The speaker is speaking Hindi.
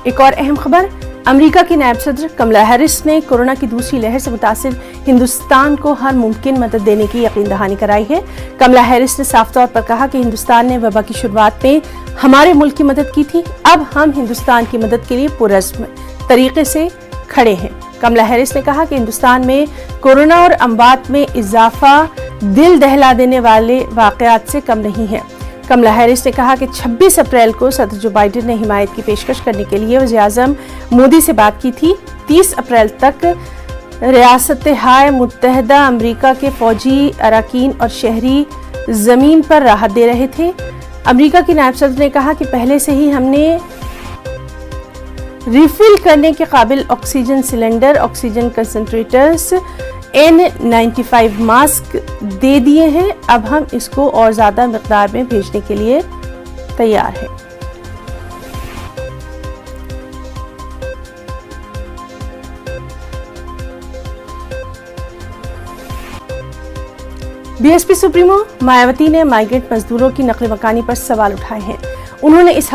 एक और अहम खबर, अमेरिका की नायब सदर कमला हैरिस ने कोरोना की दूसरी लहर से मुतासिर हिंदुस्तान को हर मुमकिन मदद देने की यकीन दहानी कराई है। कमला हैरिस ने साफ तौर पर कहा कि हिंदुस्तान ने वबा की शुरुआत में हमारे मुल्क की मदद की थी, अब हम हिंदुस्तान की मदद के लिए पुरज़्म तरीके से खड़े हैं। कमला हैरिस ने कहा कि हिंदुस्तान में कोरोना और अमवात में इजाफा दिल दहला देने वाले वाकयात से कम नहीं है। कमला हैरिस ने कहा कि 26 अप्रैल को सदर जो बाइडेन ने हिमायत की पेशकश करने के लिए वज़ीर-ए-आज़म मोदी से बात की थी। 30 अप्रैल तक रियासत-ए मुत्तहदा अमेरिका के फौजी अरकान और शहरी ज़मीन पर राहत दे रहे थे। अमेरिका की नायब सदर ने कहा कि पहले से ही हमने रिफिल करने के काबिल oxygen cylinder, oxygen concentrators, N95 mask दे दिए हैं। अब हम इसको और ज्यादा मिकदार में भेजने के लिए तैयार हैं। बीएसपी सुप्रीमो मायावती ने माइग्रेंट मजदूरों की नकल मकानी पर सवाल उठाए हैं। उन्होंने इस